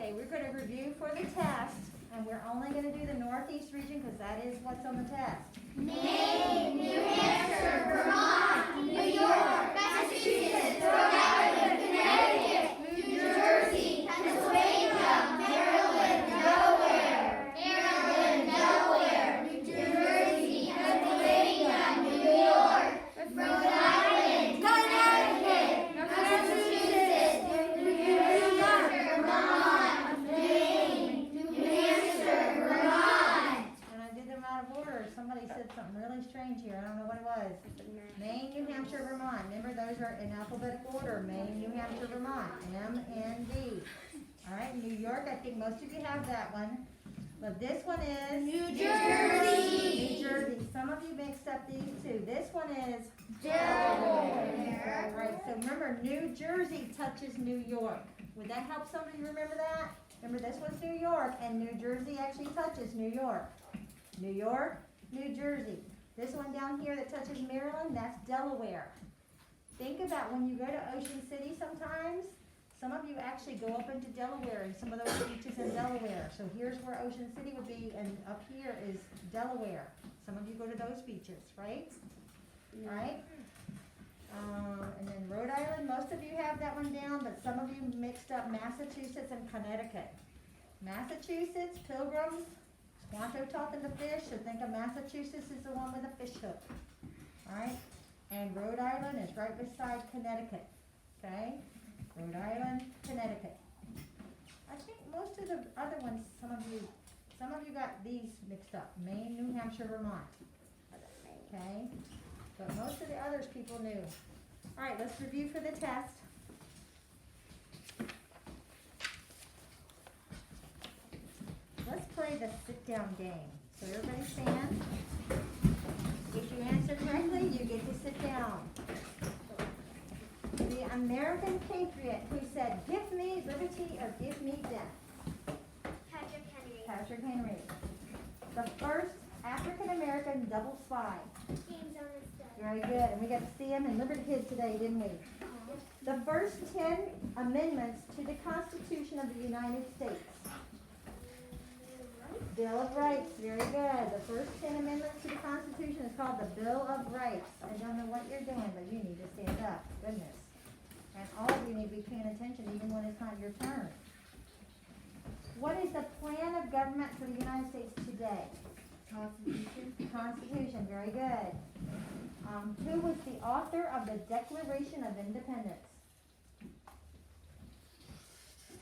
Okay, we're going to review for the test, and we're only going to do the Northeast region because that is what's on the test. Maine, New Hampshire, Vermont, New York, Massachusetts, Rhode Island, Connecticut, New Jersey, Pennsylvania, Maryland, Delaware, New Jersey, Pennsylvania, New York, Rhode Island, Connecticut, Massachusetts, New Jersey, Vermont, Maine, New Hampshire, Vermont. And I did them out of order. Somebody said something really strange here. I don't know what it was. Maine, New Hampshire, Vermont. Remember, those are in alphabetical order. Maine, New Hampshire, Vermont. M-N-D. All right, New York, I think most of you have that one. But this one is? New Jersey. New Jersey. Some of you mixed up these two. This one is? Delaware. All right, so remember, New Jersey touches New York. Would that help somebody remember that? Remember, this one's New York, and New Jersey actually touches New York. New York, New Jersey. This one down here that touches Maryland, that's Delaware. Think about when you go to Ocean City sometimes, some of you actually go up into Delaware and some of those beaches in Delaware. So here's where Ocean City would be, and up here is Delaware. Some of you go to those beaches, right? Right? And then Rhode Island, most of you have that one down, but some of you mixed up Massachusetts and Connecticut. Massachusetts, Pilgrims, Squanto talking to fish, so think of Massachusetts is the one with a fish hook. Alright? And Rhode Island is right beside Connecticut. Okay? Rhode Island, Connecticut. I think most of the other ones, some of you got these mixed up. Maine, New Hampshire, Vermont. Okay? But most of the others people knew. Alright, let's review for the test. Let's play the sit-down game. So everybody stand. If you answer correctly, you get to sit down. The American patriot who said, "Give me liberty or give me death." Patrick Henry. Patrick Henry. The first African-American double spy. James Armistead. Very good. And we got to see him in Liberty Kids today, didn't we? The first 10 amendments to the Constitution of the United States. Bill of Rights, very good. The first 10 amendments to the Constitution is called the Bill of Rights. I don't know what you're doing, but you need to stand up. Goodness. And all of you need to be paying attention even when it's not your turn. What is the plan of government for the United States today? Constitution, very good. Who was the author of the Declaration of Independence?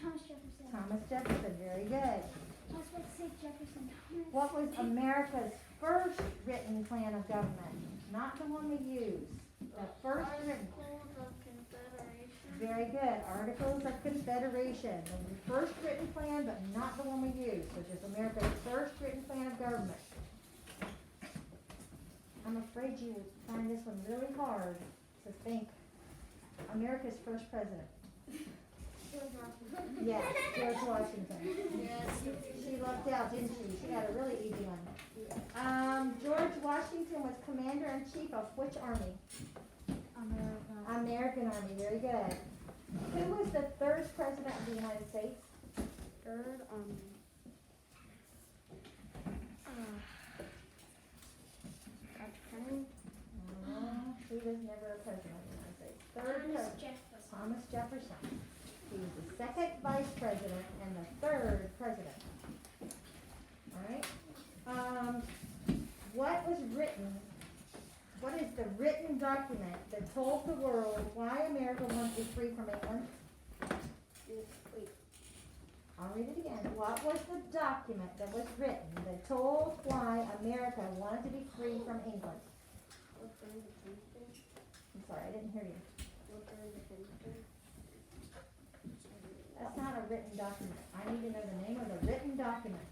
Thomas Jefferson. Thomas Jefferson, very good. I was about to say Jefferson. What was America's first written plan of government? Not the one we use. The first written. Articles of Confederation. Very good. Articles of Confederation. The first written plan, but not the one we use, which is America's first written plan of government. I'm afraid you will find this one really hard to think. America's first president. George Washington. Yes, George Washington. Yes. She lucked out, didn't she? She got a really easy one. George Washington was commander-in-chief of which army? American Army, very good. Who was the third president of the United States? Third He was never a president of the United States. Third president, Thomas Jefferson. He was the second vice president and the third president. Alright? What is the written document that told the world why America wanted to be free from England? I'll read it again. What was the document that was written that told why America wanted to be free from England? I'm sorry, I didn't hear you. That's not a written document. I need to know the name of the written document.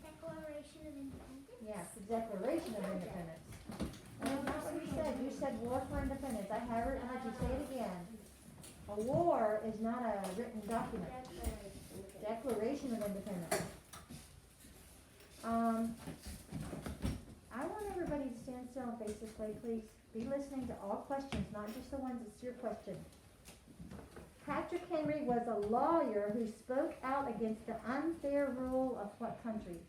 Declaration of Independence. Yes, the Declaration of Independence. That's not what you said. You said War for Independence. I heard you say it again. A war is not a written document. Declaration of Independence. I want everybody to stand still and face this way, please. Be listening to all questions, not just the ones that's your question. Patrick Henry was a lawyer who spoke out against the unfair rule of what country?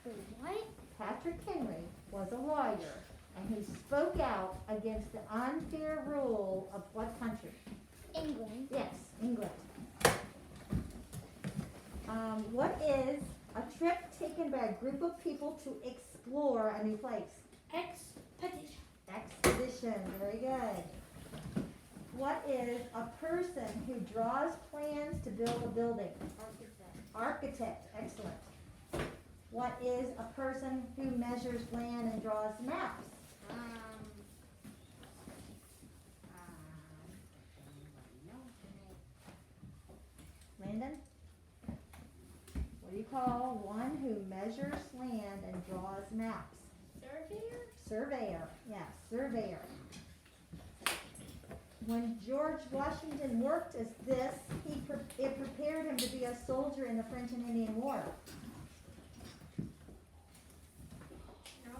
What? Patrick Henry was a lawyer and he spoke out against the unfair rule of what country? England. Yes, England. What is a trip taken by a group of people to explore a new place? Expedition. Expedition, very good. What is a person who draws plans to build a building? Architect, excellent. What is a person who measures land and draws maps? Landon? What do you call one who measures land and draws maps? Surveyor. Surveyor, yes, surveyor. When George Washington worked as this, it prepared him to be a soldier in the French and Indian War. No.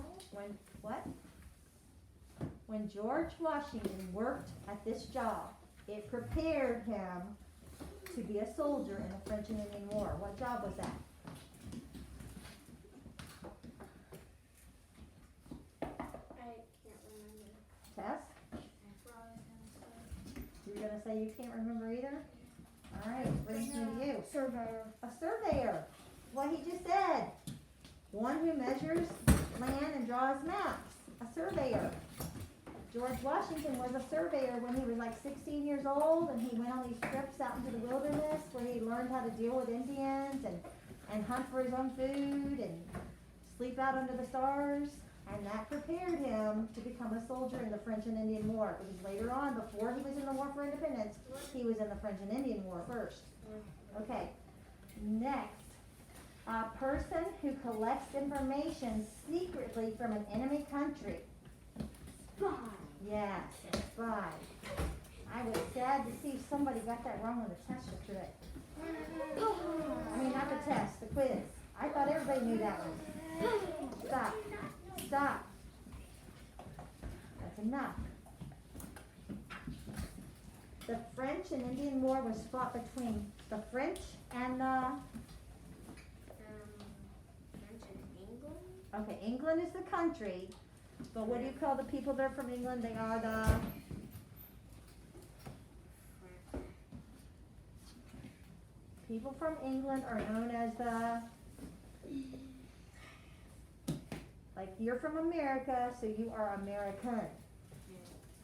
When George Washington worked at this job, it prepared him to be a soldier in the French and Indian War. What job was that? I can't remember. Tess? That's what I was gonna say. You're gonna say you can't remember either? All right, brings me to you. Surveyor. A surveyor. What he just said. One who measures land and draws maps. A surveyor. George Washington was a surveyor when he was like 16 years old, and he went on these trips out into the wilderness where he learned how to deal with Indians and hunt for his own food and sleep out under the stars. And that prepared him to become a soldier in the French and Indian War. Because later on, before he was in the War for Independence, he was in the French and Indian War first. Okay, next. A person who collects information secretly from an enemy country. Spy. Yes, a spy. I was sad to see somebody got that wrong on the test yesterday. I mean, not the test, the quiz. I thought everybody knew that one. Stop. Stop. That's enough. The French and Indian War was fought between the French and the... French and England. Okay, England is the country, but what do you call the people that are from England? They are the... People from England are known as the... Like, you're from America, so you are American.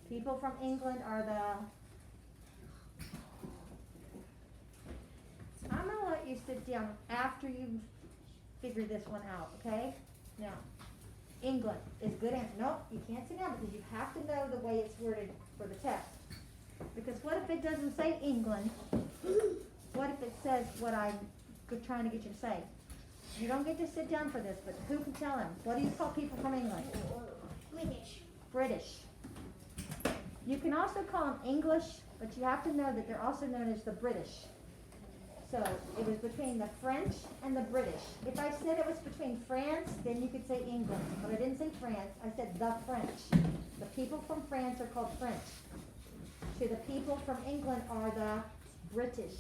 People from England are the... I'm gonna let you sit down after you figure this one out, okay? Now, England is good answer. Nope, you can't sit down because you have to know the way it's worded for the test. Because what if it doesn't say England? What if it says what I'm trying to get you to say? You don't get to sit down for this, but who can tell him? What do you call people from England? British. British. You can also call them English, but you have to know that they're also known as the British. So it was between the French and the British. If I said it was between France, then you could say England. But I didn't say France, I said the French. The people from France are called French. So the people from England are the British.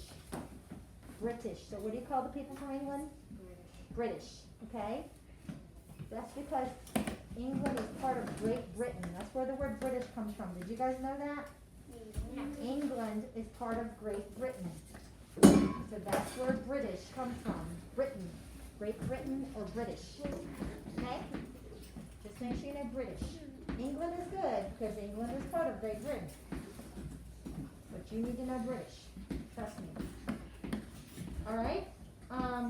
British. So what do you call the people from England? British, okay? That's because England is part of Great Britain. That's where the word British comes from. Did you guys know that? England is part of Great Britain. So that's where British comes from. Britain. Great Britain or British. Okay? Just make sure you know British. England is good because England is part of Great Britain. But you need to know British. Trust me. Alright?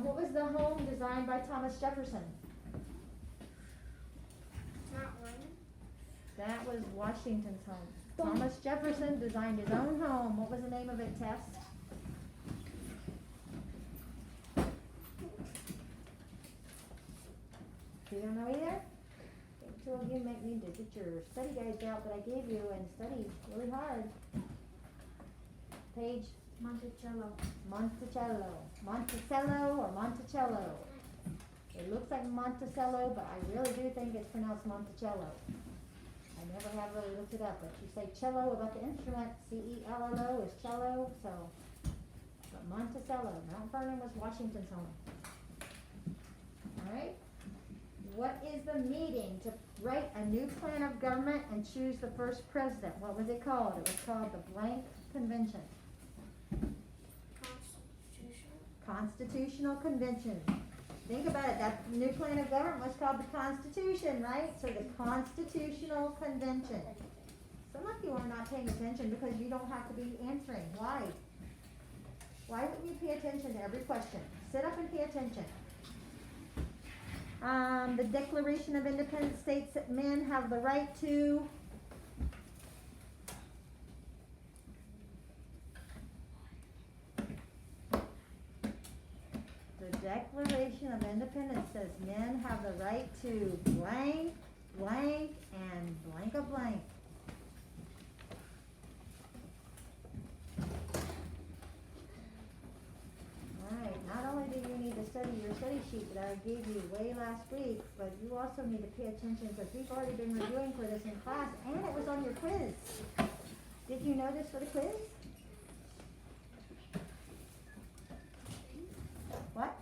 What was the home designed by Thomas Jefferson? Not one. That was Washington's home. Thomas Jefferson designed his own home. What was the name of it, Tess? You don't know either? Two of you make me to get your study guides out that I gave you and study really hard. Page Monticello. Monticello. Monticello or Monticello. It looks like Monticello, but I really do think it's pronounced Monticello. I never have really looked it up, but you say cello about the instrument, cello is cello, so. But Monticello, Mount Vernon was Washington's home. Alright, what is the meeting to write a new plan of government and choose the first president? What was it called? It was called the blank convention. Constitutional Convention. Think about it, that new plan of government was called the Constitution, right? So the Constitutional Convention. Some of you are not paying attention because you don't have to be answering. Why? Why wouldn't you pay attention to every question? Sit up and pay attention. The Declaration of Independence states that men have the right to The Declaration of Independence says men have the right to blank, blank, and blank a blank. Alright, not only do you need to study your study sheet that I gave you way last week, but you also need to pay attention because we've already been reviewing for this in class and it was on your quiz. Did you know this for the quiz? What?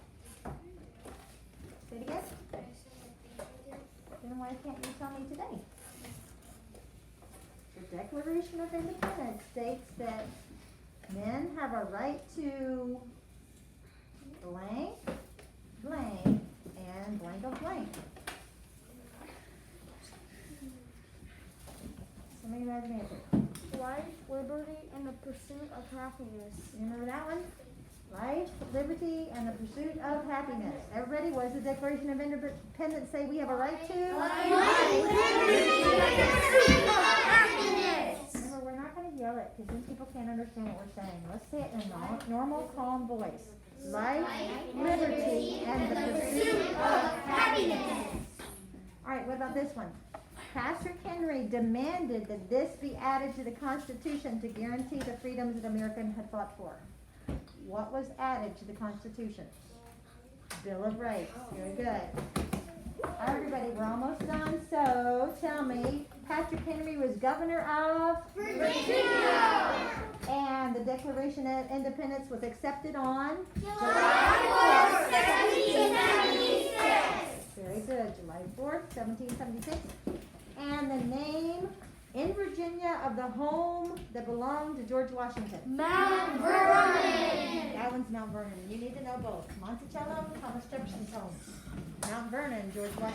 Say it again? Then why can't you tell me today? The Declaration of Independence states that men have a right to blank, blank, and blank of blank. Somebody write an answer. Life, liberty, and the pursuit of happiness. You remember that one? Life, liberty, and the pursuit of happiness. Everybody, what does the Declaration of Independence say we have a right to? Life, liberty, and the pursuit of happiness. Remember, we're not going to yell it because then people can't understand what we're saying. Let's say it in a normal, calm voice. Life, liberty, and the pursuit of happiness. All right, what about this one? Patrick Henry demanded that this be added to the Constitution to guarantee the freedoms that Americans had fought for. What was added to the Constitution? Bill of Rights. Very good. All right, everybody, we're almost done. So tell me, Patrick Henry was governor of Virginia. And the Declaration of Independence was accepted on July 4th, 1776. Very good. July 4th, 1776. And the name in Virginia of the home that belonged to George Washington. Mount Vernon. That one's Mount Vernon. You need to know both. Monticello, Thomas Jefferson's home. Mount Vernon, George Washington.